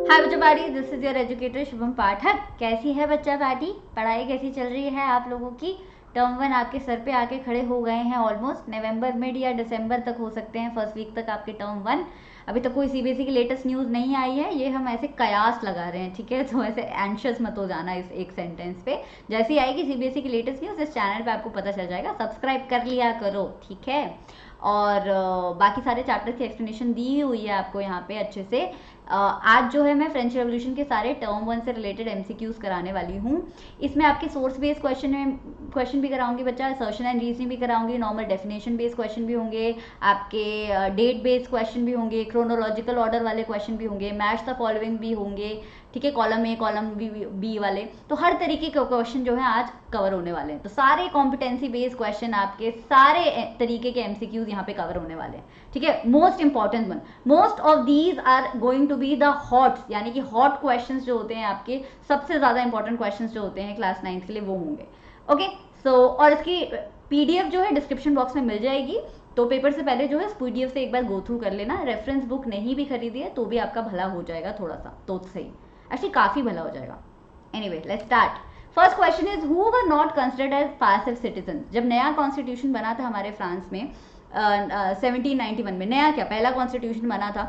हाय बच्चा party, this is your educator Shubham Pathak. कैसी है बच्चा पार्टी? पढ़ाई कैसी चल रही है आप लोगों की? टर्म 1 आपके सर पे आके खड़े हो गए हैं। ऑलमोस्ट नवंबर मिड या दिसंबर तक हो सकते हैं, फर्स्ट वीक तक आपके टर्म 1। अभी तक कोई सीबीएसई की लेटेस्ट न्यूज़ नहीं आई है, ये हम ऐसे कयास लगा रहे हैं, ठीक है? तो ऐसे एंशियस मत हो जाना इस एक सेंटेंस पे। जैसी आएगी सीबीएसई की लेटेस्ट न्यूज़ इस चैनल पे आपको पता चल जाएगा। सब्सक्राइब कर लिया करो, ठीक है? और बाकी सारे चैप्टर्स की एक्सप्लेनेशन दी हुई है आपको यहाँ पे अच्छे से। आज जो है मैं फ्रेंच रेवोल्यूशन के सारे टर्म 1 से रिलेटेड एमसीक्यूज कराने वाली हूँ। इसमें आपके सोर्स बेस्ड क्वेश्चन भी कराऊंगी बच्चा, असर्शन एंड रीजनिंग भी कराऊंगी, नॉर्मल डेफिनेशन बेस्ड क्वेश्चन भी होंगे, आपके डेट बेस्ड क्वेश्चन भी होंगे, क्रोनोलॉजिकल ऑर्डर वाले क्वेश्चन भी होंगे, मैच द फॉलोइंग भी होंगे, ठीक है? कॉलम ए कॉलम बी वाले। तो हर तरीके के क्वेश्चन जो है आज कवर होने वाले हैं। तो सारे कॉम्पिटेंसी बेस्ड क्वेश्चन आपके सारे तरीके के एमसीक्यूज यहाँ पे कवर होने वाले हैं, ठीक है? Most important one, most of these are going to be the hot, यानी कि हॉट क्वेश्चंस जो होते हैं आपके, सबसे ज्यादा इंपॉर्टेंट क्वेश्चंस जो होते हैं क्लास 9 के लिए वो होंगे। ओके, सो और इसकी पीडीएफ जो है डिस्क्रिप्शन बॉक्स में मिल जाएगी। तो पेपर से पहले जो है इस पीडीएफ से एक बार गो थ्रू कर लेना। रेफरेंस बुक नहीं भी खरीदी है तो भी आपका भला हो जाएगा, थोड़ा सा तो सही, एक्चुअली काफी भला हो जाएगा। Anyway, let's start. First question is who were not considered as passive citizen. जब नया कॉन्स्टिट्यूशन बना था हमारे फ्रांस में 1791 में, नया क्या पहला कॉन्स्टिट्यूशन बना था,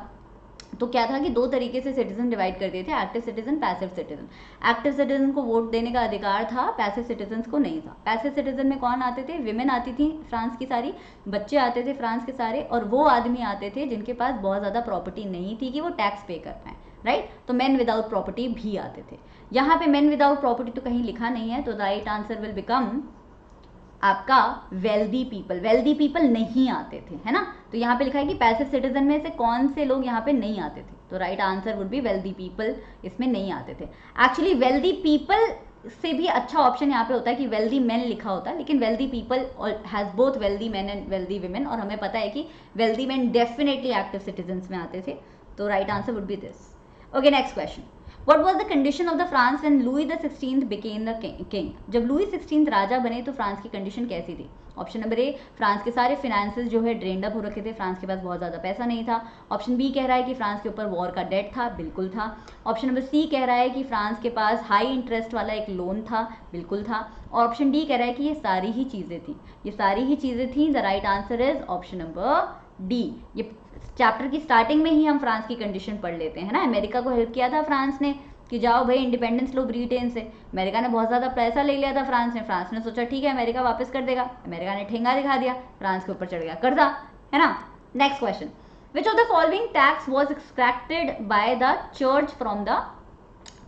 तो क्या था कि दो तरीके से सिटीजन डिवाइड कर दिए थे, active citizen, passive citizen. Active citizen को वोट देने का अधिकार था, पैसिव सिटीजन को नहीं था। पैसिव सिटीजन में कौन आते थे? विमेन आती थी फ्रांस की सारी, बच्चे आते थे फ्रांस के सारे, और वो आदमी आते थे जिनके पास बहुत ज़्यादा प्रॉपर्टी नहीं थी कि वो टैक्स पे कर पाए, राइट? तो मैन विदाउट प्रॉपर्टी भी आते थे। यहाँ पे मैन विदाउट प्रॉपर्टी तो कहीं लिखा नहीं है, तो राइट आंसर विल बिकम आपका वेल्दी पीपल। वेल्दी पीपल नहीं आते थे, है ना? तो यहाँ पे लिखा है कि पैसिव सिटीजन में से कौन से लोग यहाँ पे नहीं आते थे, तो right answer would be wealthy people, इसमें नहीं आते थे। एक्चुअली वेल्दी पीपल से भी अच्छा ऑप्शन यहाँ पे होता है कि वेल्दी मैन लिखा होता है, लेकिन wealthy people has both wealthy man and wealthy women, और हमें पता है कि wealthy man definitely active citizen में आते थे, तो right answer would B this. Okay, next question. What was the condition of the France when Louis the 16th became the king? जब लुई 16 राजा बने तो फ्रांस की कंडीशन कैसी थी? ऑप्शन नंबर ए, फ्रांस के सारे फिनेंसेस जो है ड्रेन्ड अप हो रखे थे, फ्रांस के पास बहुत ज़्यादा पैसा नहीं था। ऑप्शन बी कह रहा है कि फ्रांस के ऊपर वॉर का डेट था, बिल्कुल था। ऑप्शन नंबर सी कह रहा है कि फ्रांस के पास हाई इंटरेस्ट वाला एक लोन था, बिल्कुल था। और ऑप्शन डी कह रहा है कि ये सारी ही चीज़ें थी, ये सारी ही चीज़ें थी। The right answer is option number D. ये चैप्टर की स्टार्टिंग में ही हम फ्रांस की कंडीशन पढ़ लेते हैं ना। अमेरिका को हेल्प किया था फ्रांस ने कि जाओ भाई इंडिपेंडेंस लो ब्रिटेन से। अमेरिका ने बहुत ज़्यादा पैसा ले लिया था फ्रांस ने सोचा ठीक है अमेरिका वापस कर देगा, अमेरिका ने ठेंगा दिखा दिया, फ्रांस के ऊपर चढ़ गया कर्जा, है ना? Next question, which of the following tax was extracted by the church from the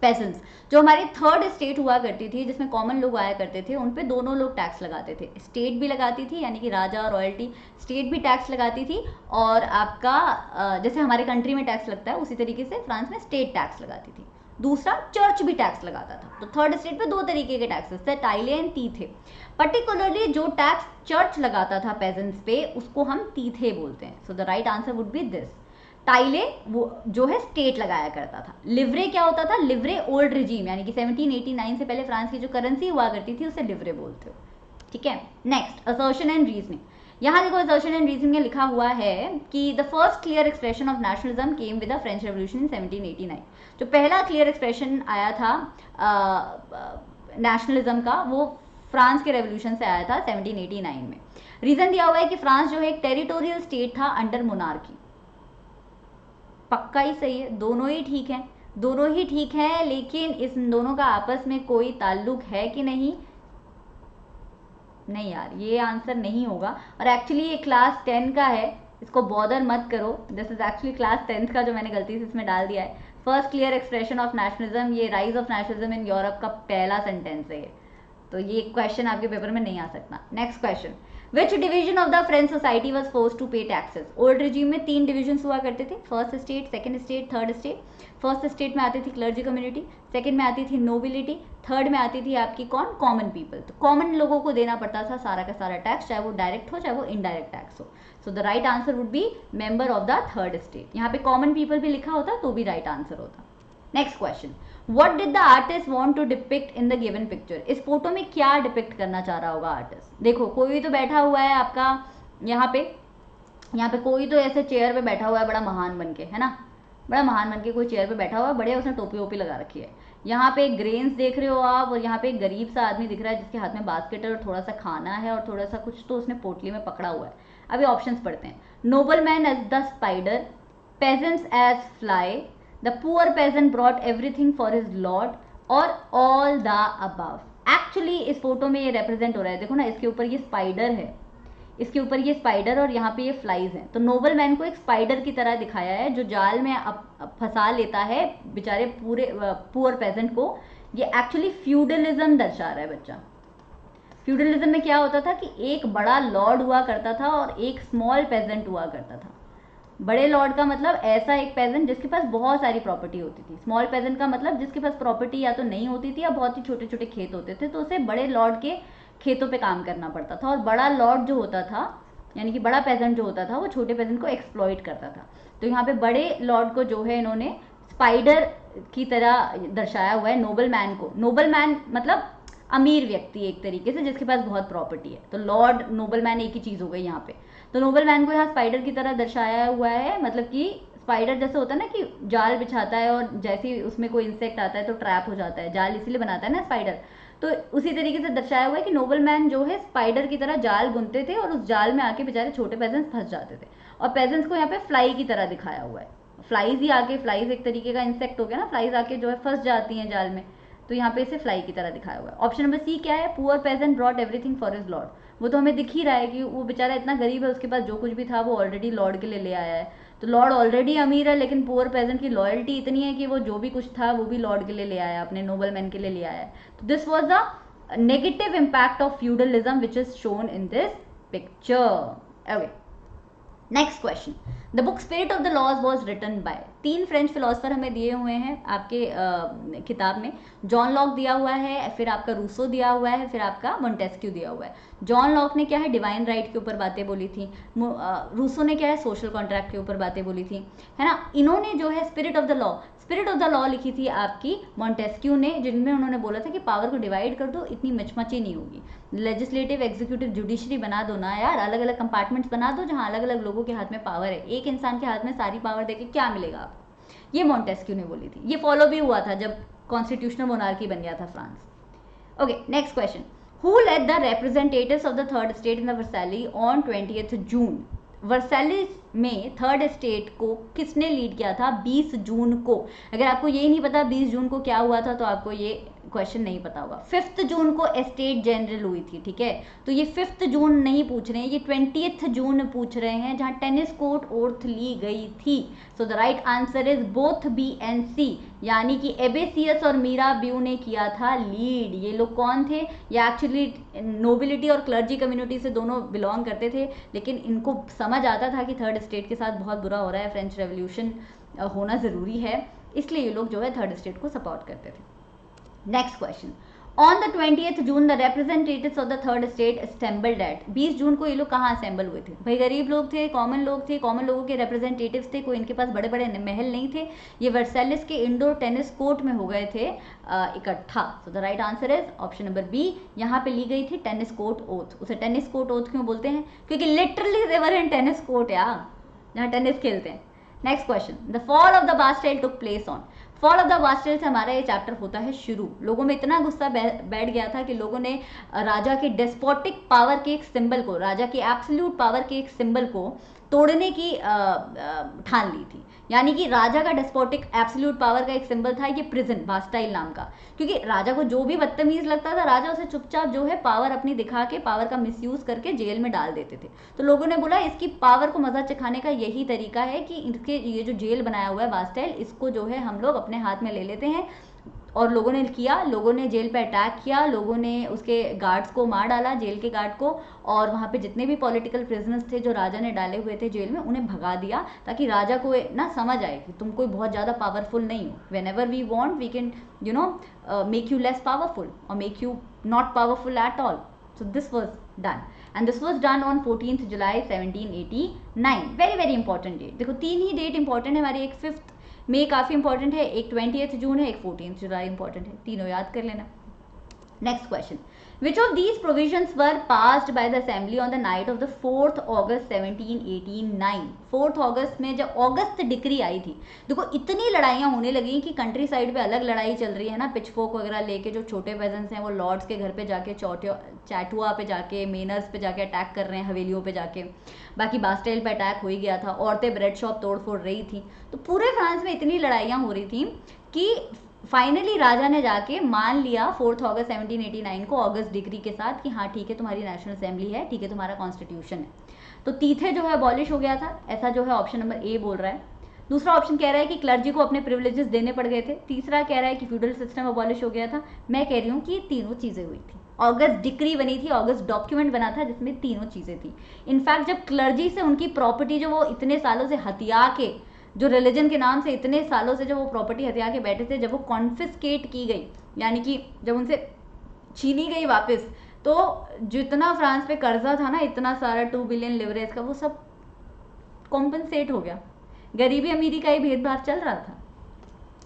patients. जो हमारी थर्ड स्टेट हुआ करती थी जिसमें कॉमन लोग आया करते थे, उन पे दोनों लोग टैक्स लगाते थे। स्टेट भी लगाती थी, यानी कि राजा रॉयल्टी, स्टेट भी टैक्स लगाती थी, और आपका जैसे हमारे कंट्री में टैक्स लगता है उसी तरीके से फ्रांस में स्टेट टैक्स लगाती थी। दूसरा, चर्च भी टैक्स लगाता था। तो थर्ड स्टेट पे दो तरीके के टैक्सेस थे, टाइले एंड तीथे। पर्टिकुलरली जो टैक्स चर्च लगाता था पेजेंट्स पे, उसको हम तीथे बोलते हैं। सो the right answer would B this. टाइले वो जो है स्टेट लगाया करता था। लिवरे क्या होता था? लिवरे ओल्ड रिजीम, यानी कि 1789 से पहले फ्रांस की जो करेंसी हुआ करती थी उसे लिवरे बोलते हो, ठीक है? Next, assertion and reasoning. यहाँ देखो असर्शन एंड रीजनिंग में लिखा हुआ है कि the first clear expression of nationalism came with the French revolution in 1789। जो पहला क्लियर एक्सप्रेशन आया था नेशनलिज्म का, वो फ्रांस के रेवोल्यूशन से आया था 1789 में। रीजन दिया हुआ है कि फ्रांस जो है एक टेरिटोरियल स्टेट था अंडर मोनार्की। पक्का ही सही है, दोनों ही ठीक है, दोनों ही ठीक है, लेकिन इस दोनों का आपस में कोई ताल्लुक है कि नहीं? नहीं यार, ये आंसर नहीं होगा। और एक्चुअली ये क्लास 10 का है, इसको बॉदर मत करो। This is actually class 10th का जो मैंने गलती से इसमें डाल दिया है। First clear expression of nationalism, ये rise of nationalism in Europe का पहला सेंटेंस है, तो ये क्वेश्चन आपके पेपर में नहीं आ सकता। Next question, which division of the French society was force to pay taxes. Old regime में 3 डिविजन हुआ करते थे, first state, second state, third state. First state में आती थी क्लर्जी कम्युनिटी, सेकंड में आती थी नोबिलिटी, थर्ड में आती थी आपकी कौन? Common people. तो कॉमन लोगों को देना पड़ता था सारा का सारा टैक्स, चाहे वो डायरेक्ट हो चाहे वो इनडायरेक्ट टैक्स हो। So the right answer would be member of the third state. यहाँ पे कॉमन पीपल भी लिखा होता तो भी राइट आंसर होता। Next question, what did the artist want to depict in the given picture. इस फोटो में क्या डिपिक्ट करना चाह रहा होगा आर्टिस्ट? देखो कोई भी तो बैठा हुआ है आपका यहाँ पे कोई तो ऐसे चेयर पे बैठा हुआ है बड़ा महान बन के, है ना? बड़ा महान बन के कोई चेयर पे बैठा हुआ है, बढ़िया उसने टोपी वोपी लगा रखी है। यहाँ पे ग्रेन्स देख रहे हो आप, और यहाँ पे एक गरीब सा आदमी दिख रहा है जिसके हाथ में बास्केट है और थोड़ा सा खाना है और थोड़ा सा कुछ तो उसने पोटली में पकड़ा हुआ है। अभी ऑप्शंस पढ़ते हैं। Noble man as the spider, peasants as fly, the poor peasant brought everything for his lord, और ऑल द अबव। एक्चुअली इस फोटो में ये रिप्रेजेंट हो रहा है, देखो ना, इसके ऊपर ये स्पाइडर है, इसके ऊपर ये स्पाइडर और यहाँ पे ये फ्लाइज हैं। तो नोबल मैन को एक स्पाइडर की तरह दिखाया है जो जाल में फंसा लेता है बेचारे पूरे पुअर पेजेंट को। ये एक्चुअली फ्यूडलिज्म दर्शा रहा है बच्चा। फ्यूडलिज्म में क्या होता था कि एक बड़ा लॉर्ड हुआ करता था और एक स्मॉल पेजेंट हुआ करता था। बड़े लॉर्ड का मतलब ऐसा एक पेजेंट जिसके पास बहुत सारी प्रॉपर्टी होती थी। स्मॉल पेजेंट का मतलब जिसके पास प्रॉपर्टी या तो नहीं होती थी या बहुत ही छोटे छोटे खेत होते थे, तो उसे बड़े लॉर्ड के खेतों पे काम करना पड़ता था। और बड़ा लॉर्ड जो होता था, यानी कि बड़ा पेजेंट जो होता था, वो छोटे पेजेंट को एक्सप्लॉइट करता था। तो यहाँ पे बड़े लॉर्ड को जो है इन्होंने स्पाइडर की तरह दर्शाया हुआ है नोबल मैन को। नोबल मैन मतलब अमीर व्यक्ति एक तरीके से जिसके पास बहुत प्रॉपर्टी है। तो लॉर्ड नोबल मैन एक ही चीज हो गई यहाँ पे। तो नोबल मैन को यहाँ स्पाइडर की तरह दर्शाया हुआ है, मतलब कि स्पाइडर जैसे होता है ना कि जाल बिछाता है और जैसे ही उसमें कोई इंसेक्ट आता है तो ट्रैप हो जाता है, जाल इसीलिए बनाता है ना स्पाइडर। तो उसी तरीके से दर्शाया हुआ है कि नोबल मैन जो है स्पाइडर की तरह जाल बुनते थे और उस जाल में आके बेचारे छोटे पेजेंट्स फंस जाते थे। और पेजेंट्स को यहाँ पे फ्लाई की तरह दिखाया हुआ है। फ्लाइज ही आके, फ्लाइज एक तरीके का इंसेक्ट हो गया ना, फ्लाइज आके जो है फंस जाती हैं जाल में, तो यहाँ पे इसे फ्लाई की तरह दिखाया हुआ है। ऑप्शन नंबर सी क्या है? Poor peasant brought everything for his lord. वो तो हमें दिख ही रहा है कि वो बेचारा इतना गरीब है, उसके पास जो कुछ भी था वो ऑलरेडी लॉर्ड के लिए ले आया है। तो लॉर्ड ऑलरेडी अमीर है, लेकिन पुअर पेजेंट की लॉयल्टी इतनी है कि वो जो भी कुछ था वो भी लॉर्ड के लिए ले आया, अपने नोबल मैन के लिए ले आया। तो this was the negative impact of feudalism which is shown in this picture. Okay, next question. The book Spirit of the Laws was written by, 3 French philosopher हमें दिए हुए हैं आपके किताब में। जॉन लॉक दिया हुआ है, फिर आपका रूसो दिया हुआ है, फिर आपका मोंटेस्क्यू दिया हुआ है। जॉन लॉक ने क्या है, डिवाइन राइट के ऊपर बातें बोली थी। रूसो ने क्या है, सोशल कॉन्ट्रैक्ट के ऊपर बातें बोली थी, है ना। इन्होंने जो है स्पिरिट ऑफ द लॉ लिखी थी आपकी मोंटेस्क्यू ने, जिनमें उन्होंने बोला था कि पावर को डिवाइड कर दो, इतनी मचमची नहीं होगी। लेजिस्लेटिव, एग्जीक्यूटिव, जुडिशरी बना दो ना यार, अलग अलग कंपार्टमेंट्स बना दो जहां अलग अलग लोगों के हाथ में पावर है। एक इंसान के हाथ में सारी पावर देके क्या मिलेगा आपको? ये मोंटेस्क्यू ने बोली थी। ये फॉलो भी हुआ था जब कॉन्स्टिट्यूशनल मोनार्की बन गया था France. Okay, next question. Who led the representatives of the third estate in the Versailles on 20th June? Versailles में थर्ड स्टेट को किसने लीड किया था 20 जून को? अगर आपको यही नहीं पता 20 जून को क्या हुआ था तो आपको ये क्वेश्चन नहीं पता होगा। 5 जून को एस्टेट जनरल हुई थी, ठीक है। तो ये 5 जून नहीं पूछ रहे हैं, ये 20th जून पूछ रहे हैं, जहां टेनिस कोर्ट ओथ ली गई थी। So the right answer is both B and C, यानी कि एबेसियस और मीराब्यू ने किया था लीड। ये लोग कौन थे? ये एक्चुअली नोबिलिटी और क्लर्जी कम्युनिटी से दोनों बिलोंग करते थे, लेकिन इनको समझ आता था कि थर्ड स्टेट के साथ बहुत बुरा हो रहा है, फ्रेंच रेवोल्यूशन होना ज़रूरी है, इसलिए ये लोग जो है थर्ड स्टेट को सपोर्ट करते थे। Next question. On the 20th June the representatives of the third state assembled at. 20 जून को ये लोग कहाँ असेंबल हुए थे? भाई गरीब लोग थे, कॉमन लोग थे, कॉमन लोगों के रिप्रेजेंटेटिव्स थे, कोई इनके पास बड़े बड़े महल नहीं थे। ये वर्सैलिस के इंडोर टेनिस कोर्ट में हो गए थे इकट्ठा। So the right answer is option number B. यहाँ पे ली गई थी टेनिस कोर्ट ओथ। उसे टेनिस कोर्ट ओथ क्यों बोलते हैं? क्योंकि literally they were in tennis court यार, जहाँ टेनिस खेलते हैं। Next question. The fall of the Bastille took place on. Fall of the Bastille से हमारा ये चैप्टर होता है शुरू। लोगों में इतना गुस्सा बैठ गया था कि लोगों ने राजा के डेस्पोटिक पावर के एक सिंबल को, राजा की एब्सोल्यूट पावर के एक सिंबल को तोड़ने की ठान ली थी। यानी कि राजा का डेस्पोटिक एब्सोल्यूट पावर का एक सिंबल था ये प्रिजन, बास्टाइल नाम का। क्योंकि राजा को जो भी बदतमीज लगता था, राजा उसे चुपचाप जो है पावर अपनी दिखा के, पावर का मिसयूज करके जेल में डाल देते थे। तो लोगों ने बोला इसकी पावर को मजा चखाने का यही तरीका है कि इसके ये जो जेल बनाया हुआ है बास्टाइल, इसको जो है हम लोग अपने हाथ में ले लेते हैं। और लोगों ने किया, लोगों ने जेल पे अटैक किया, लोगों ने उसके गार्ड्स को मार डाला, जेल के गार्ड को, और वहाँ पे जितने भी पॉलिटिकल प्रिजनर्स थे जो राजा ने डाले हुए थे जेल में, उन्हें भगा दिया, ताकि राजा को ना समझ आए कि तुम कोई बहुत ज़्यादा पावरफुल नहीं हो। Whenever we want we can make you less powerful और make you not powerful at all. So this was done and this was done on 14th July 1789। Very very important date. देखो 3 ही date important है हमारी, एक 5th मई काफ़ी important है, एक 20th जून है, एक 14th जुलाई इंपॉर्टेंट है। तीनों याद कर लेना। Next question. Which of these provisions were passed by the assembly on the night of the 4th August 1789? 4th अगस्त में जब अगस्त डिक्री आई थी, देखो इतनी लड़ाइयाँ होने लगी कि कंट्री साइड पे अलग लड़ाई चल रही है ना, पिचफोक वगैरह लेके जो छोटे पेजेंट्स हैं वो लॉर्ड्स के घर पे जाके चैटुआ पे जाके मेनर्स पे जाके अटैक कर रहे हैं, हवेलियों पे जाके, बाकी बास्टेल पे अटैक हो ही गया था, औरतें ब्रेड शॉप तोड़ फोड़ रही थी, तो पूरे फ्रांस में इतनी लड़ाइयाँ हो रही थी कि फाइनली राजा ने जाके मान लिया 4th अगस्त 1789 को अगस्त डिग्री के साथ कि हाँ ठीक है तुम्हारी नेशनल असेंबली है, ठीक है तुम्हारा कॉन्स्टिट्यूशन है। तो तीथे जो है अबॉलिश हो गया था, ऐसा जो है ऑप्शन नंबर ए बोल रहा है। दूसरा ऑप्शन कह रहा है कि क्लर्जी को अपने प्रिविलेजेस देने पड़ गए थे। तीसरा कह रहा है कि फ्यूडल सिस्टम अबॉलिश हो गया था। मैं कह रही हूँ कि ये तीनों चीज़ें हुई थी। अगस्त डिक्री बनी थी, अगस्त डॉक्यूमेंट बना था जिसमें तीनों चीज़ें थी। इनफैक्ट जब क्लर्जी से उनकी प्रॉपर्टी जो वो इतने सालों से हथिया के, जो रिलीजन के नाम से इतने सालों से जब वो प्रॉपर्टी हथिया के बैठे थे, जब वो कॉन्फिस्केट की गई, यानी कि जब उनसे छीनी गई वापस, तो जितना फ्रांस पे कर्जा था ना, इतना सारा 2 बिलियन लिवरेज का, वो सब कॉम्पनसेट हो गया। गरीबी अमीरी का ही भेदभाव चल रहा था।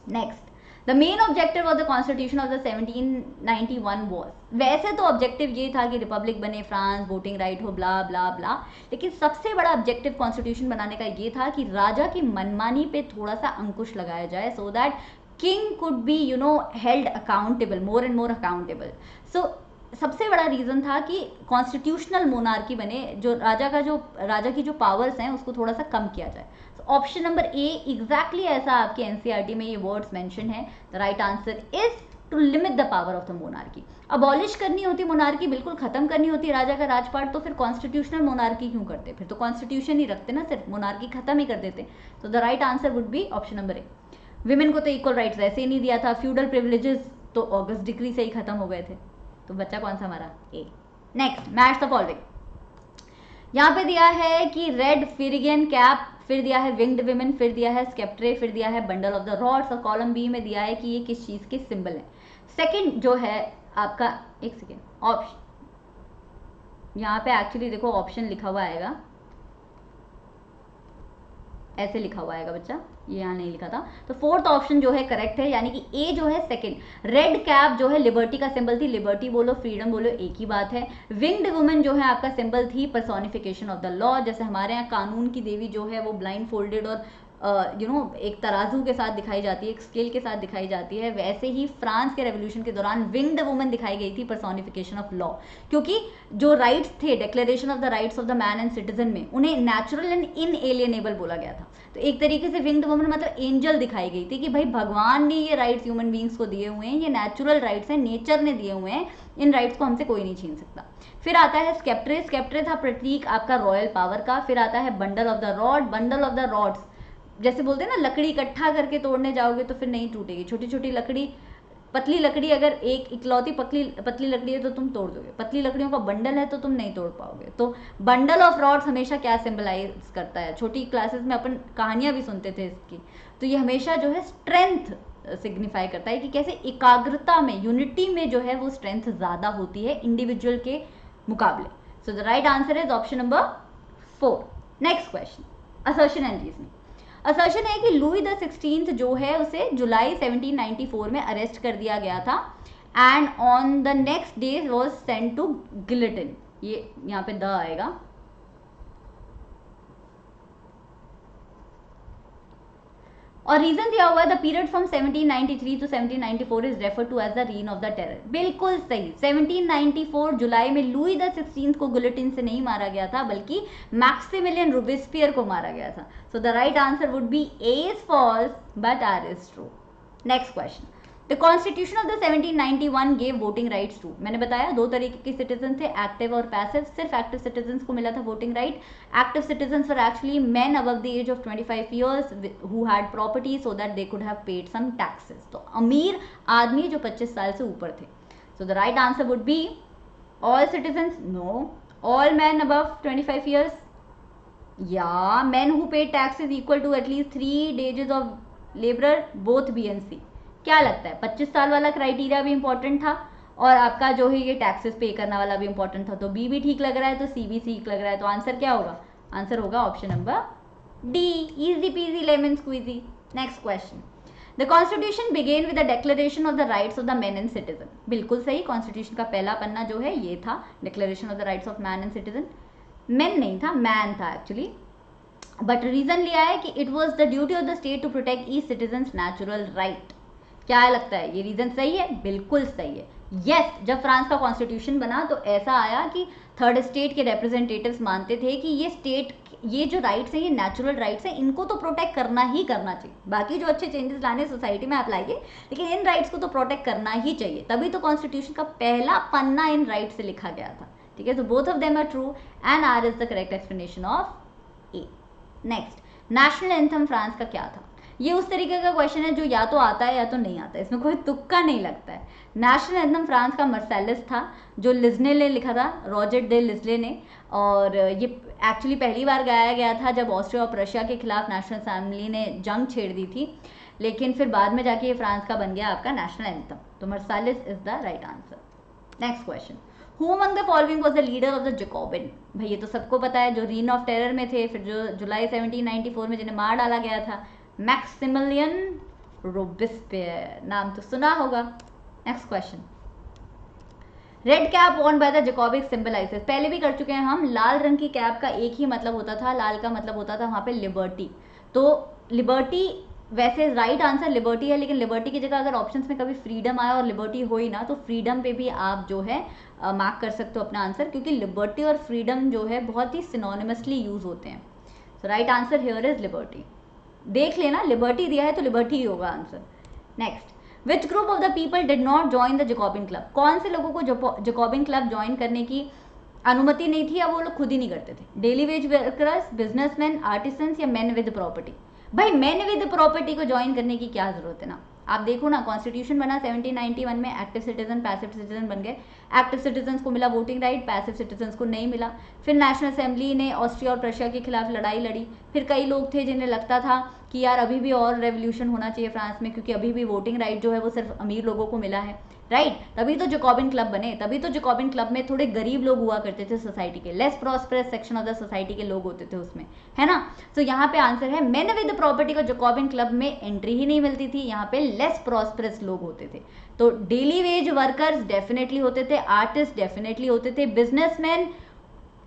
Next, the main objective of the constitution of the 1791 was, वैसे तो ऑब्जेक्टिव ये था कि रिपब्लिक बने, फ्रांस, वोटिंग राइट हो, ब्ला ब्ला ब्ला, लेकिन सबसे बड़ा ऑब्जेक्टिव कॉन्स्टिट्यूशन बनाने का ये था कि राजा की मनमानी पे थोड़ा सा अंकुश लगाया जाए, so that king could be held accountable, more and more accountable. So सबसे बड़ा रीजन था कि कॉन्स्टिट्यूशनल मोनार्की बने, जो राजा की जो पावर्स हैं उसको थोड़ा सा कम किया जाए। ऑप्शन नंबर ए एग्जैक्टली ऐसा आपके एनसीईआरटी में ये वर्ड्स मेंशन है। The right answer is to limit the power of the monarchy. Abolish करनी होती मोनार्की, बिल्कुल खत्म करनी होती राजा का राजपाट, तो फिर कॉन्स्टिट्यूशनल मोनार्की क्यों करते? फिर तो कॉन्स्टिट्यूशन ही रखते ना, सिर्फ मोनार्की खत्म ही कर देते। तो the right answer would B option number A. Women को तो इक्वल राइट्स वैसे ही नहीं दिया था, फ्यूडल प्रिविलेजेस तो अगस्त डिक्री से ही खत्म हो गए थे, तो बच्चा कौन सा हमारा? A. Next, match the following. यहाँ पे दिया है कि रेड फिरिगियन कैप, फिर दिया है विंग्ड विमेन, फिर दिया है स्केप्ट्रे, फिर दिया है बंडल ऑफ द रॉड्स, और कॉलम बी में दिया है कि ये किस चीज के सिंबल है। सेकंड जो है आपका, एक सेकेंड, ऑप्शन यहाँ पे एक्चुअली देखो ऑप्शन लिखा हुआ आएगा, ऐसे लिखा हुआ आएगा बच्चा, ये यहाँ नहीं लिखा था। तो फोर्थ ऑप्शन जो है करेक्ट है, यानी कि ए जो है सेकंड। रेड कैप जो है लिबर्टी का सिंबल थी, लिबर्टी बोलो फ्रीडम बोलो एक ही बात है। विंग्ड वुमन जो है आपका सिंबल थी पर्सोनिफिकेशन ऑफ द लॉ, जैसे हमारे यहाँ कानून की देवी जो है वो ब्लाइंड फोल्डेड और एक तराजू के साथ दिखाई जाती है, एक स्केल के साथ दिखाई जाती है, वैसे ही फ्रांस के रेवोल्यूशन के दौरान विंग्ड वुमन दिखाई गई थी पर्सोनिफिकेशन ऑफ लॉ, क्योंकि जो राइट्स थे declaration of the rights of the man and citizen में, उन्हें नेचुरल एंड इनएलियनेबल बोला गया था। तो एक तरीके से विंग्ड वुमन मतलब एंजल दिखाई गई थी कि भाई भगवान ने ये राइट्स ह्यूमन बींग्स को दिए हुए हैं, ये नेचुरल राइट्स हैं, नेचर ने दिए हुए हैं, इन राइट्स को हमसे कोई नहीं छीन सकता। फिर आता है स्केप्ट्रे, स्केप्ट्रे था प्रतीक आपका रॉयल पावर का। फिर आता है bundle of the rod, bundle of the rods जैसे बोलते हैं ना, लकड़ी इकट्ठा करके तोड़ने जाओगे तो फिर नहीं टूटेगी, छोटी छोटी लकड़ी, पतली लकड़ी अगर एक इकलौती पतली लकड़ी है तो तुम तोड़ दोगे, पतली लकड़ियों का बंडल है तो तुम नहीं तोड़ पाओगे। तो बंडल ऑफ रॉड्स हमेशा क्या सिंबलाइज करता है? छोटी क्लासेस में अपन कहानियां भी सुनते थे इसकी, तो ये हमेशा जो है स्ट्रेंथ सिग्निफाई करता है कि कैसे एकाग्रता में, यूनिटी में जो है वो स्ट्रेंथ ज्यादा होती है इंडिविजुअल के मुकाबले। सो the right answer is option number 4। Next question, assertion and reasoning. Assertion है कि लुई द 16 जो है उसे जुलाई 1794 में अरेस्ट कर दिया गया था and on the next day was sent to guillotine. ये यहाँ पे द आएगा, और रीजन दिया हुआ है the period from 1793 to 1794 is refer to as the reign of the terror. बिल्कुल सही, 1794 जुलाई में लुई द 16 को गुलेटिन से नहीं मारा गया था, बल्कि मैक्सिमिलियन रोबेस्पियर को मारा गया था। So the right answer would be A is false but R is true. Next question, the constitution of the 1791 gave voting rights to, मैंने बताया दो तरीके के सिटीजन थे, एक्टिव और पैसिव। सिर्फ एक्टिव सिटीजन्स को मिला था voting right. Active citizens were actually men above the age of 25 years who had property so that they could have paid some taxes। तो अमीर आदमी जो 25 साल से ऊपर थे। So the right answer would be all citizens, no, all man above 25 years, या man who paid taxes equal to at least 3 days of labourer, both B and C. क्या लगता है? 25 साल वाला क्राइटेरिया भी इंपॉर्टेंट था और आपका जो है ये टैक्सेस पे करना वाला भी इंपॉर्टेंट था, तो बी भी ठीक लग रहा है, तो सी भी ठीक लग रहा है, तो आंसर क्या होगा? आंसर होगा option number D, easy peasy lemon squeezy. Next question, the constitution began with the declaration of the rights of the man and citizen. बिल्कुल सही, कॉन्स्टिट्यूशन का पहला पन्ना जो है ये था, declaration of the rights of man and citizen. Man नहीं था, मैन था एक्चुअली, बट रीजन लिया है कि it was the duty of the state to protect each citizen natural right. क्या लगता है ये रीजन सही है? बिल्कुल सही है। यस, जब फ्रांस का कॉन्स्टिट्यूशन बना तो ऐसा आया कि थर्ड स्टेट के रिप्रेजेंटेटिव्स मानते थे कि ये स्टेट, ये जो राइट्स हैं, ये नेचुरल राइट्स हैं, इनको तो प्रोटेक्ट करना ही करना चाहिए। बाकी जो अच्छे चेंजेस लाने सोसाइटी में आप लाइए, लेकिन इन राइट्स को तो प्रोटेक्ट करना ही चाहिए। तभी तो कॉन्स्टिट्यूशन का पहला पन्ना इन राइट से लिखा गया था। ठीक है, तो both of them are true and R is the correct explanation of A. Next, national anthem France का क्या था? ये उस तरीके का क्वेश्चन है जो या तो आता है या तो नहीं आता है, इसमें कोई तुक्का नहीं लगता है। नेशनल एंथम फ्रांस का मर्सेलिस था, जो लिज्ने ने लिखा था, रॉजर दे लिज्ने ने, और ये एक्चुअली पहली बार गाया गया था जब ऑस्ट्रिया और प्रशिया के खिलाफ नेशनल असेंबली ने जंग छेड़ दी थी, लेकिन फिर बाद में जाके ये फ्रांस का बन गया आपका नेशनल एंथम। तो Marseillaise is the right answer. Next question, who among the following was the leader of the Jacobin? भाई ये तो सबको पता है, जो रीन ऑफ टेरर में थे, फिर जो जुलाई 1794 में जिन्हें मार डाला गया था, मैक्सिमिलियन रोबेस्पियर, नाम तो सुना होगा। Next question, red cap worn by the Jacobin symbolises. पहले भी कर चुके हैं हम। लाल रंग की कैप का एक ही मतलब होता था, लाल का मतलब होता था वहां पे लिबर्टी। तो लिबर्टी, वैसे राइट आंसर लिबर्टी है, लेकिन लिबर्टी की जगह अगर ऑप्शंस में कभी फ्रीडम आया और लिबर्टी हो ही ना, तो फ्रीडम पे भी आप जो है मार्क कर सकते हो अपना आंसर, क्योंकि लिबर्टी और फ्रीडम जो है बहुत ही सिनोनिमसली यूज होते हैं। So right answer here is liberty. देख लेना, लिबर्टी दिया है तो लिबर्टी ही होगा answer. Next, which group of the people did not join the Jacobin club? कौन से लोगों को जैकोबिन क्लब ज्वाइन करने की अनुमति नहीं थी या वो लोग खुद ही नहीं करते थे? Daily veg workers, businessman, artisans या मैन विद प्रॉपर्टी? भाई मैन विद प्रॉपर्टी को ज्वाइन करने की क्या जरूरत है ना। आप देखो ना, कॉन्स्टिट्यूशन बना 1791 में, एक्टिव सिटीजन पैसिव सिटीजन बन गए। एक्टिव सिटीजन्स को मिला वोटिंग राइट, पैसिव सिटीजन्स को नहीं मिला। फिर नेशनल असेंबली ने ऑस्ट्रिया और प्रशिया के खिलाफ लड़ाई लड़ी। फिर कई लोग थे जिन्हें लगता था कि यार अभी भी और रेवोल्यूशन होना चाहिए फ्रांस में, क्योंकि अभी भी वोटिंग राइट जो है वो सिर्फ अमीर लोगों को मिला है, राइट। तभी तो जैकोबिन क्लब बने। तभी तो जैकोबिन क्लब में थोड़े गरीब लोग हुआ करते थे सोसाइटी के, less prosperous section of the society के लोग होते थे उसमें, है ना। तो यहाँ पे आंसर है मेन विद प्रॉपर्टी को जैकोबिन क्लब में एंट्री ही नहीं मिलती थी, यहाँ पे लेस प्रॉस्परस लोग होते थे। तो डेली वेज वर्कर्स डेफिनेटली होते थे, आर्टिस्ट डेफिनेटली होते थे, बिजनेसमैन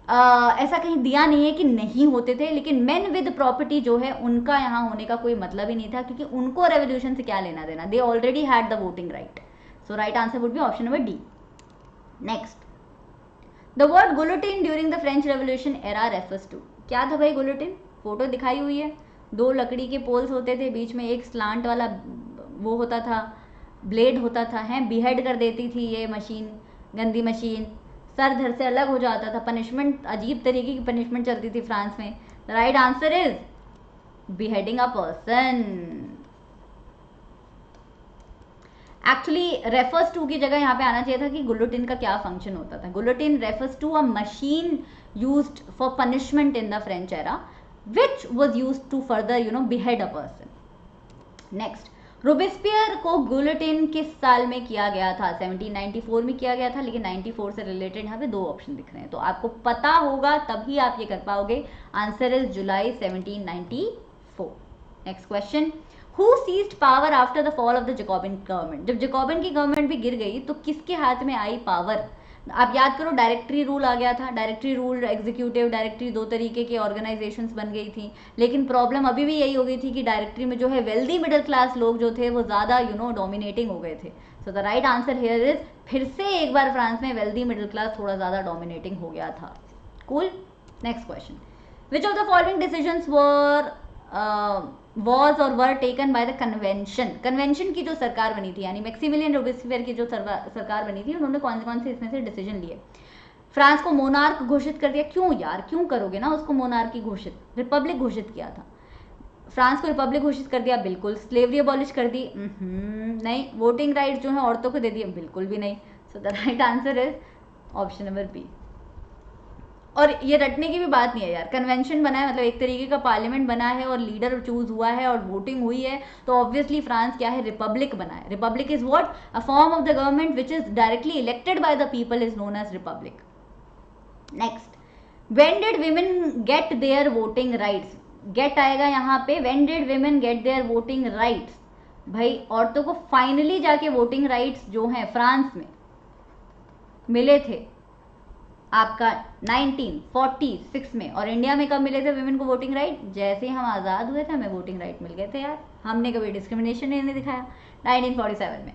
ऐसा कहीं दिया नहीं है कि नहीं होते थे, लेकिन मेन विद प्रॉपर्टी जो है उनका यहाँ होने का कोई मतलब ही नहीं था, क्योंकि उनको रेवोल्यूशन से क्या लेना देना, they already had the voting right. So right answer would be option number D. Next, the word guillotine during the French Revolution era refers to? क्या था भाई गुलोटिन? फोटो दिखाई हुई है, दो लकड़ी के पोल्स होते थे, बीच में एक स्लांट वाला वो होता था, ब्लेड होता था, है, बिहेड कर देती थी ये मशीन, गंदी मशीन, सर धर से अलग हो जाता था, पनिशमेंट, अजीब तरीके की पनिशमेंट चलती थी फ्रांस में। The right answer is beheading a person. Actually refers to की जगह यहाँ पे आना चाहिए था कि गुलोटिन का क्या फंक्शन होता था। Guillotine refers to a machine used for punishment in the French era which was used to further behead a person. Next, Robespierre को गुलोटिन किस साल में किया गया था? 1794 में किया गया था, लेकिन 94 से रिलेटेड यहाँ पे दो ऑप्शन दिख रहे हैं, तो आपको पता होगा तभी आप ये कर पाओगे। Answer is July 1794। Next question, Who seized power after the fall of the Jacobin government? जब जैकोबिन की गवर्नमेंट भी गिर गई तो किसके हाथ में आई पावर? आप याद करो, डायरेक्टरी रूल आ गया था। डायरेक्टरी रूल, एग्जीक्यूटिव डायरेक्टरी, दो तरीके के ऑर्गेनाइजेशंस बन गई थी, लेकिन प्रॉब्लम अभी भी यही हो गई थी कि डायरेक्टरी में जो है वेल्दी मिडिल क्लास लोग जो थे वो ज़्यादा डोमिनेटिंग हो गए थे। So the right answer here is, फिर से एक बार फ्रांस में वेल्दी मिडिल क्लास थोड़ा ज़्यादा डोमिनेटिंग हो गया था। Cool. Next question, which of the following decisions was or were taken by the convention? Convention की जो सरकार बनी थी, यानी मैक्सिमिलियन रोबेस्पियर की जो सरकार बनी थी, उन्होंने कौन कौन से इसमें से डिसीजन लिए? फ्रांस को मोनार्क घोषित कर दिया। क्यों यार, क्यों करोगे ना उसको मोनार्की घोषित? रिपब्लिक घोषित किया था। फ्रांस को रिपब्लिक घोषित कर दिया, बिल्कुल। स्लेवरी अबॉलिश कर दी, नहीं। वोटिंग राइट जो है औरतों को दे दिए, बिल्कुल भी नहीं। So the right answer is option number B. और ये रटने की भी बात नहीं है यार, कन्वेंशन बना है मतलब एक तरीके का पार्लियामेंट बना है और लीडर चूज हुआ है और वोटिंग हुई है, तो ऑब्वियसली फ्रांस क्या है, रिपब्लिक बना है। Republic is what? A form of the government which is directly elected by the people is known as republic. Next, when did women get their voting rights? Get आएगा यहाँ पे, when did women get their voting rights? भाई औरतों को finally जाके voting rights जो हैं France में मिले थे आपका 1946 में, और इंडिया में कब मिले थे विमेन को वोटिंग राइट? जैसे ही हम आज़ाद हुए थे हमें वोटिंग राइट मिल गए थे यार, हमने कभी डिस्क्रिमिनेशन नहीं दिखाया 1947 में।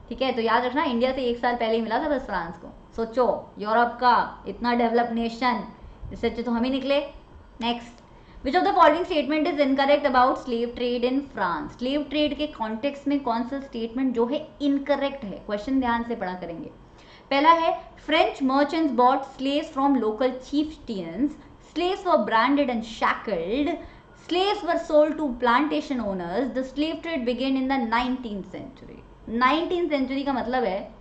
ठीक है, तो याद रखना इंडिया से 1 साल पहले ही मिला था बस फ्रांस को। सोचो यूरोप का इतना डेवलप नेशन, इससे अच्छे तो हम ही निकले। Next, which of the following statement is incorrect about slave trade in France? Slave trade के कॉन्टेक्स्ट में कौन सा स्टेटमेंट जो है इनकरेक्ट है? क्वेश्चन ध्यान से पढ़ा करेंगे। पहला है French merchants bought slaves from local chieftains, slaves were branded and shackled, slaves were sold to plantation owners, the slave trade began in the 19th century. 19th century का मतलब है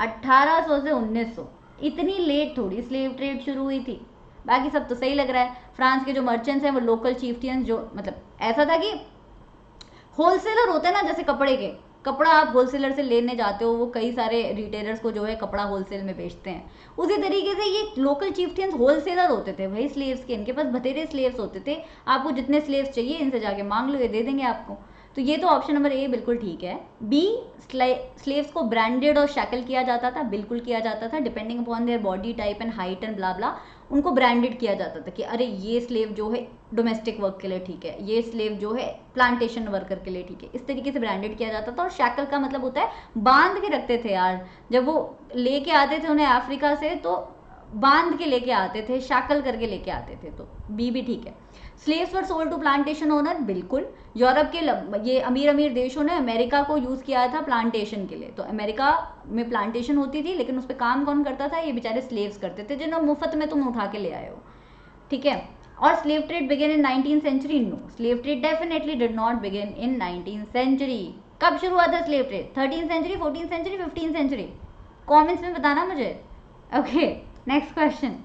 1800 से 1900, इतनी लेट थोड़ी स्लेव ट्रेड शुरू हुई थी। बाकी सब तो सही लग रहा है। फ्रांस के जो मर्चेंट्स हैं वो लोकल चीफ्टियंस, जो मतलब ऐसा था कि होलसेलर होते हैं ना, जैसे कपड़े के, कपड़ा आप होलसेलर से लेने जाते हो, वो कई सारे रिटेलर्स को जो है कपड़ा होलसेल में बेचते हैं, उसी तरीके से ये लोकल चीफ्टियंस होलसेलर होते थे भाई स्लेव्स के। इनके पास बथेरे स्लेव्स होते थे, आपको जितने स्लेव्स चाहिए इनसे जाके मांग लो, ये दे देंगे आपको। तो ये तो ऑप्शन नंबर ए बिल्कुल ठीक है। बी, स्लेव्स को ब्रांडेड और शैकल किया जाता था, बिल्कुल किया जाता था, depending upon their body type and height and blah blah, उनको ब्रांडेड किया जाता था कि अरे ये स्लेव जो है डोमेस्टिक वर्क के लिए ठीक है, ये स्लेव जो है प्लांटेशन वर्कर के लिए ठीक है, इस तरीके से ब्रांडेड किया जाता था। और शैकल का मतलब होता है बांध के रखते थे यार, जब वो लेके आते थे उन्हें अफ्रीका से तो बांध के लेके आते थे, शैकल करके लेके आते थे, तो बी भी ठीक है। Slaves were sold to plantation owner, बिल्कुल। यूरोप के ये अमीर अमीर देशों ने अमेरिका को यूज किया था प्लांटेशन के लिए, तो अमेरिका में प्लांटेशन होती थी, लेकिन उस पर काम कौन करता था? ये बेचारे स्लेव्स करते थे, जिन्हें मुफ्त में तुम उठा के ले आए हो। ठीक है, और slave trade began in 19th century? No, slave trade definitely did not began in 19th century. कब शुरू हुआ था slave trade? 13th century, 14th century, 15th century? Comments में बताना मुझे। Okay, next question,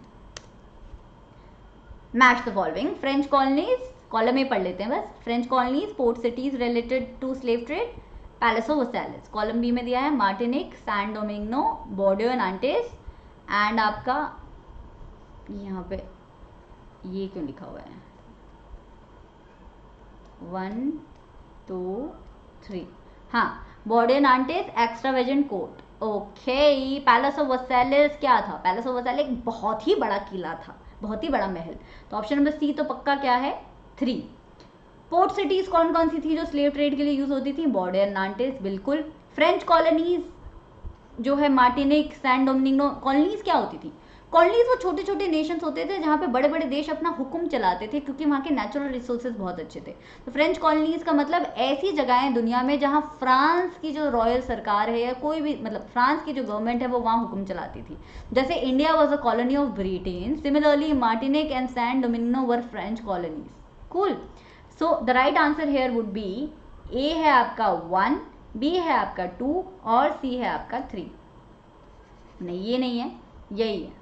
match the following. French colonies, column में पढ़ लेते हैं बस। French colonies, port cities related to slave trade, palace of Versailles. Column B में दिया है Martinique, San Domingo, बोर्डियो and aunties, and आपका यहाँ पे ये क्यों लिखा हुआ है 1 2 3, हाँ, Bordeaux and Nantes, extravagant court. Okay, palace of Versailles क्या था? पैलेस ऑफ वर्साइलेस एक बहुत ही बड़ा किला था, बहुत ही बड़ा महल। तो ऑप्शन नंबर सी तो पक्का क्या है? 3। पोर्ट सिटीज कौन कौन सी थी जो स्लेव ट्रेड के लिए यूज होती थी? बोर्डियो एंड नांटेस, बिल्कुल। फ्रेंच कॉलोनीज जो है मार्टिनिक, सैन डोमिनिगो, कॉलोनीज क्या होती थी? कॉलोनीज वो छोटे छोटे नेशंस होते थे जहाँ पे बड़े बड़े देश अपना हुक्म चलाते थे, क्योंकि वहाँ के नेचुरल रिसोर्सेज बहुत अच्छे थे। तो फ्रेंच कॉलोनीज का मतलब ऐसी जगहें दुनिया में जहाँ फ्रांस की जो रॉयल सरकार है या कोई भी मतलब फ्रांस की जो गवर्नमेंट है वो वहाँ हुक्म चलाती थी। जैसे India was a colony of Britain, similarly Martinique and San Domingo were French colonies. Cool. So the right answer here would be, A है आपका 1, बी है आपका 2 और सी है आपका 3। नहीं, ये नहीं है, यही है,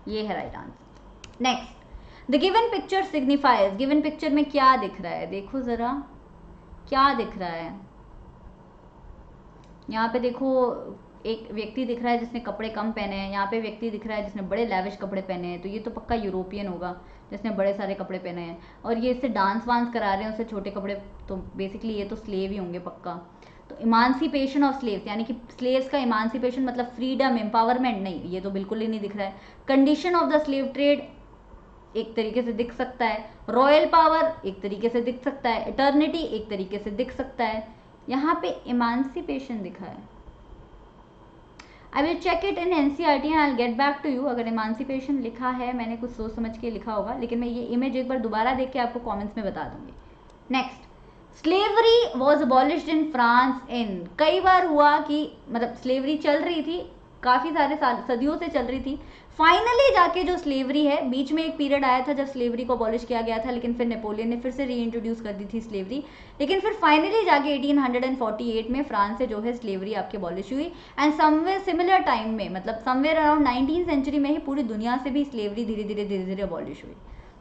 ये है right answer. Next, the given picture signifies. Given picture में क्या दिख रहा है? देखो जरा क्या दिख रहा है। यहाँ पे देखो एक व्यक्ति दिख रहा है जिसने कपड़े कम पहने हैं, यहाँ पे व्यक्ति दिख रहा है जिसने बड़े लैविश कपड़े पहने हैं, तो ये तो पक्का यूरोपियन होगा जिसने बड़े सारे कपड़े पहने हैं, और ये इससे डांस वांस करा रहे हैं उससे छोटे कपड़े, तो बेसिकली ये तो स्लेव ही होंगे पक्का। तो इमांसिपेशन ऑफ स्लेव्स, यानी कि स्लेव्स का इमांसिपेशन मतलब फ्रीडम, एम्पावरमेंट, नहीं, ये तो बिल्कुल ही नहीं दिख रहा है। Condition of the slave trade एक तरीके से दिख सकता है, रॉयल पावर एक तरीके से दिख सकता है, इटर्निटी एक तरीके से दिख सकता है, यहाँ पे इमांसिपेशन दिखा है। I will check it in NCERT and I will get back to you. अगर इमांसिपेशन लिखा है, मैंने कुछ सोच समझ के लिखा होगा, लेकिन मैं ये इमेज एक बार दोबारा देख के आपको कमेंट्स में बता दूंगी। Next, slavery was abolished in France in. कई बार हुआ कि मतलब स्लेवरी चल रही थी, काफ़ी सारे सदियों से चल रही थी, फाइनली जाके जो स्लेवरी है, बीच में एक पीरियड आया था जब स्लेवरी को अबॉलिश किया गया था, लेकिन फिर नेपोलियन ने फिर से रीइंट्रोड्यूस कर दी थी स्लेवरी, लेकिन फिर फाइनली जाके 1848 में फ्रांस से जो है स्लेवरी आपकी अबॉलिश हुई। एंड समवेयर सिमिलर टाइम में, मतलब समवेयर अराउंड 19th सेंचुरी में ही पूरी दुनिया से भी स्लेवरी धीरे धीरे अबॉलिश हुई।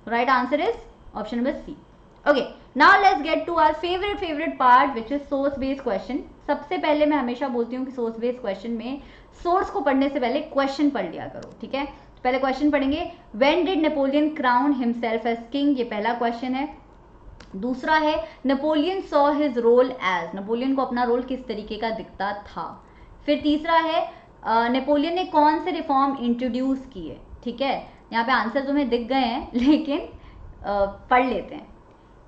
Right answer is option number C. Okay, now let's get to our favourite part which is source based question. सबसे पहले मैं हमेशा बोलती हूँ कि सोर्स बेस्ड क्वेश्चन में सोर्स को पढ़ने से पहले क्वेश्चन पढ़ लिया करो, ठीक है। तो पहले क्वेश्चन पढ़ेंगे, when did Napoleon crown himself as king, ये पहला क्वेश्चन है। दूसरा है Napoleon saw his role as, Napoleon को अपना रोल किस तरीके का दिखता था। फिर तीसरा है नेपोलियन ने कौन से रिफॉर्म इंट्रोड्यूस किए। ठीक है, यहाँ पे आंसर तुम्हें दिख गए हैं लेकिन पढ़ लेते हैं।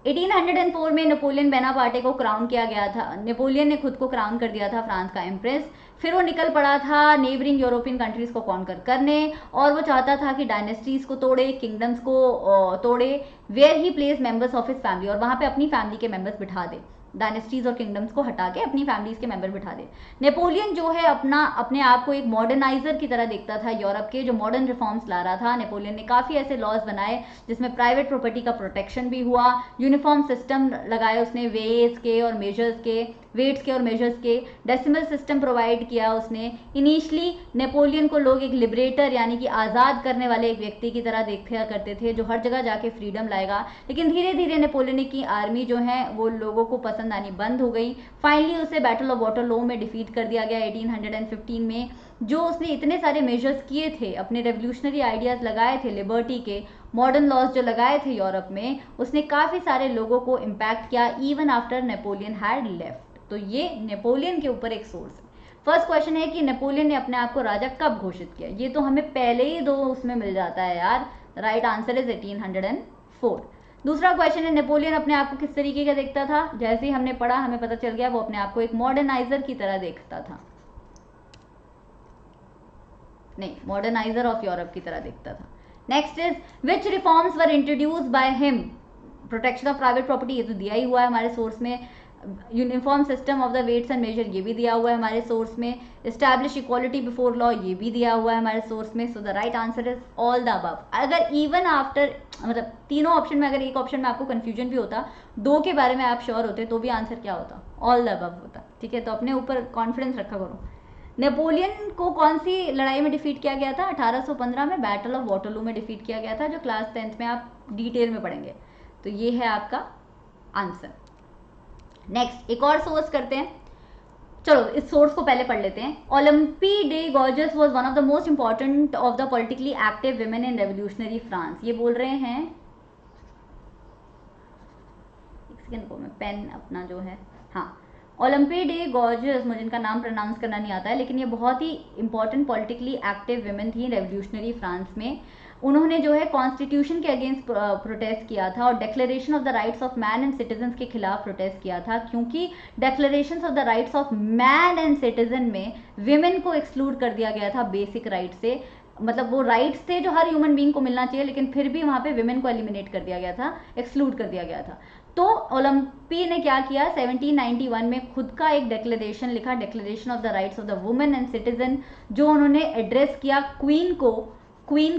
1804 में नेपोलियन बोनापार्टे को क्राउन किया गया था, नेपोलियन ने खुद को क्राउन कर दिया था फ्रांस का एम्प्रेस। फिर वो निकल पड़ा था नेबरिंग यूरोपियन कंट्रीज को कॉन्कर करने, और वो चाहता था कि डायनेस्टीज को तोड़े, किंगडम्स को तोड़े। Where he place members of his family, और वहां पे अपनी फैमिली के मेंबर्स बिठा दे, डायनेस्टीज और किंगडम्स को हटा के अपनी फैमिलीज के मेंबर बिठा दे। नेपोलियन जो है अपने आप को एक मॉडर्नाइजर की तरह देखता था, यूरोप के जो मॉडर्न रिफॉर्म्स ला रहा था। नेपोलियन ने काफ़ी ऐसे लॉज बनाए जिसमें प्राइवेट प्रॉपर्टी का प्रोटेक्शन भी हुआ, यूनिफॉर्म सिस्टम लगाए उसने, वेट्स के और मेजर्स के, डेसिमल सिस्टम प्रोवाइड किया उसने। इनिशियली नेपोलियन को लोग एक लिबरेटर यानी कि आज़ाद करने वाले एक व्यक्ति की तरह देखा करते थे जो हर जगह जाके फ्रीडम लाएगा, लेकिन धीरे धीरे नेपोलियन की आर्मी जो है वो लोगों को पसंद आनी बंद हो गई। फाइनली उसे बैटल ऑफ वाटरलू में डिफीट कर दिया गया 1815 में। जो उसने इतने सारे मेजर्स किए थे, अपने रेवोल्यूशनरी आइडियाज़ लगाए थे, लिबर्टी के मॉडर्न लॉज जो लगाए थे यूरोप में, उसने काफ़ी सारे लोगों को इम्पैक्ट किया even after Napoleon had left. तो ये नेपोलियन के ऊपर एक सोर्स है। फर्स्ट क्वेश्चन है कि नेपोलियन ने अपने आप को राजा कब घोषित किया, ये तो हमें पहले ही दो उसमें मिल जाता है यार। Right answer is 1804। दूसरा क्वेश्चन है नेपोलियन अपने आप को किस तरीके का देखता था। जैसे ही हमने पढ़ा हमें पता चल गया वो अपने आप को एक मॉडर्नाइजर की तरह देखता था, नहीं मॉडर्नाइजर ऑफ यूरोप की तरह देखता था। Next is which reforms were introduced by him. Protection of private property ये तो दिया ही हुआ है हमारे सोर्स में। Uniform system of the weights and measure ये भी दिया हुआ है हमारे सोर्स में। एस्टैब्लिश इक्वालिटी बिफोर लॉ ये भी दिया हुआ है हमारे सोर्स में। सो the right answer is all the above. अगर इवन आफ्टर मतलब तीनों ऑप्शन में अगर एक ऑप्शन में आपको कंफ्यूजन भी होता, दो के बारे में आप श्योर होते, तो भी आंसर क्या होता, ऑल द अबव होता। ठीक है, तो अपने ऊपर कॉन्फिडेंस रखा करो। नेपोलियन को कौन सी लड़ाई में डिफीट किया गया था, 1815 में बैटल ऑफ वाटरलू में डिफीट किया गया था, जो क्लास 10th में आप डिटेल में पढ़ेंगे। तो ये है आपका आंसर। नेक्स्ट एक और सोर्स करते हैं, चलो इस सोर्स को पहले पढ़ लेते हैं। Olympe de Gouges was one of the most important of the politically active women in revolutionary France. ये बोल रहे हैं, एक सेकंड को मैं पेन अपना जो है, हाँ ओलंपी डे गॉर्जस, मुझे इनका नाम प्रोनाउंस करना नहीं आता है, लेकिन ये बहुत ही इंपॉर्टेंट पॉलिटिकली एक्टिव विमेन थी रेवोल्यूशनरी फ्रांस में। उन्होंने जो है कॉन्स्टिट्यूशन के अगेंस्ट प्रोटेस्ट किया था और declaration of the rights of man and citizen के खिलाफ प्रोटेस्ट किया था, क्योंकि declaration of the rights of man and citizen में विमेन को एक्सक्लूड कर दिया गया था बेसिक राइट से। मतलब वो राइट्स थे जो हर ह्यूमन बीइंग को मिलना चाहिए, लेकिन फिर भी वहाँ पे विमेन को एलिमिनेट कर दिया गया था, एक्सक्लूड कर दिया गया था। तो ओलंपी ने क्या किया, 1791 में खुद का एक डिक्लेरेशन लिखा, declaration of the rights of the women and citizen, जो उन्होंने एड्रेस किया क्वीन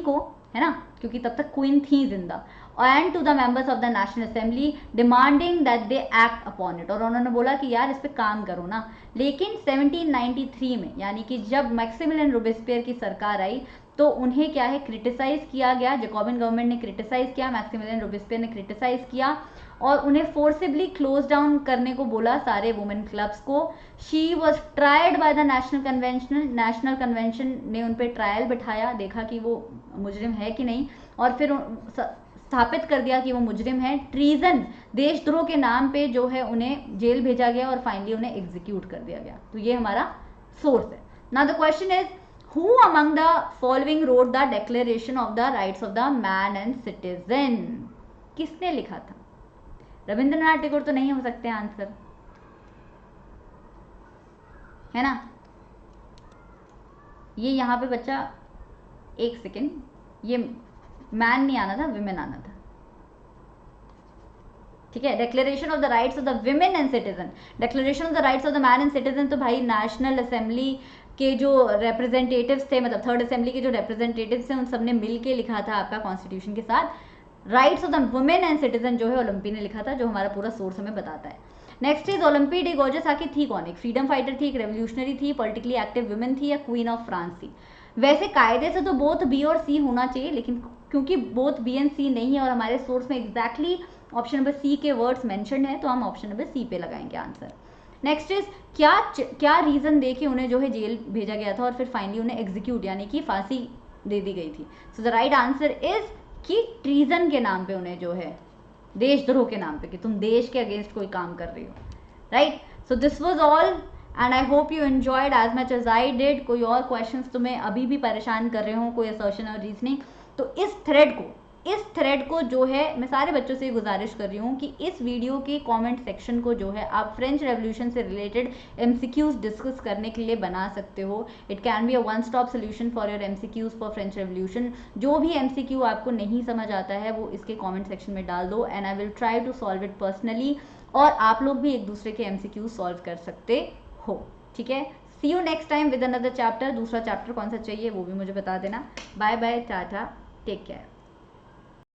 को है ना, क्योंकि तब तक क्वीन थी जिंदा, and to the members of the national assembly demanding that they act upon it. और उन्होंने बोला कि यार इस पे काम करो ना। लेकिन 1793 में, यानी कि जब मैक्सिमिलियन रोबेस्पियर की सरकार आई, तो उन्हें क्या है क्रिटिसाइज किया गया, जैकोबिन गवर्नमेंट ने क्रिटिसाइज किया, मैक्सिमिलियन रोबेस्पियर ने क्रिटिसाइज किया और उन्हें फोर्सिबली क्लोज डाउन करने को बोला सारे वुमेन क्लब्स को। She was tried by the national convention ने उन पर ट्रायल बिठाया, देखा कि वो मुजरिम है कि नहीं, और फिर स्थापित कर दिया कि वो मुजरिम है। ट्रीजन, देशद्रोह के नाम पे जो है उन्हें जेल भेजा गया और फाइनली उन्हें एग्जीक्यूट कर दिया गया। तो ये हमारा सोर्स है। Now the question is, Who among the following wrote the Declaration of the Rights of the Man and Citizen? किसने लिखा था? रविंद्रनाथ टैगोर तो नहीं हो सकते आंसर, है ना। ये यहाँ पे बच्चा, एक सेकेंड, ये मैन नहीं आना था, विमेन आना था। ठीक है, declaration of the rights of the women and citizen, declaration of the rights of the man and citizen तो भाई नेशनल असेंबली के जो रिप्रेजेंटेटिव्स थे, मतलब थर्ड असेंबली के जो रिप्रेजेंटेटिव्स थे, उन सबने मिल के लिखा था आपका कॉन्स्टिट्यूशन के साथ। Rights of the women and citizen जो है ओलंपी ने लिखा था, जो हमारा पूरा सोर्स हमें बताता है। नेक्स्ट इज ओलंपी डे गॉर्जस आखिर थी कौन, एक फ्रीडम फाइटर थी, एक रेवोल्यूशनरी थी, पॉलिटिकली एक्टिव वुमेन थी, या क्वीन ऑफ फ्रांस थी। वैसे कायदे से तो बोथ बी और सी होना चाहिए, लेकिन क्योंकि बोथ बी एंड सी नहीं है और हमारे सोर्स में एग्जैक्टली ऑप्शन नंबर सी के वर्ड्स मेंशन है, तो हम ऑप्शन नंबर सी पे लगाएंगे आंसर। नेक्स्ट इज, क्या रीजन दे के उन्हें जो है जेल भेजा गया था और फिर फाइनली उन्हें एग्जीक्यूट यानी कि फांसी दे दी गई थी। So the right answer is कि ट्रीजन के नाम पे उन्हें जो है देशद्रोह के नाम पे, कि तुम देश के अगेंस्ट कोई काम कर रही हो, right. So this was all and I hope you enjoyed as much as I did. कोई और क्वेश्चंस तुम्हें अभी भी परेशान कर रहे हो, कोई असर्शन और रीजनिंग, तो इस थ्रेड को जो है, मैं सारे बच्चों से गुजारिश कर रही हूँ कि इस वीडियो के कमेंट सेक्शन को जो है आप फ्रेंच रेवोल्यूशन से रिलेटेड एमसीक्यूज डिस्कस करने के लिए बना सकते हो। It can be a one stop solution for your MCQs for French revolution. जो भी एमसीक्यू आपको नहीं समझ आता है वो इसके कमेंट सेक्शन में डाल दो and I will try to solve it personally, और आप लोग भी एक दूसरे के एमसीक्यू सॉल्व कर सकते हो, ठीक है। See you next time with another chapter. दूसरा चैप्टर कौन सा चाहिए वो भी मुझे बता देना। Bye bye, tata, take care.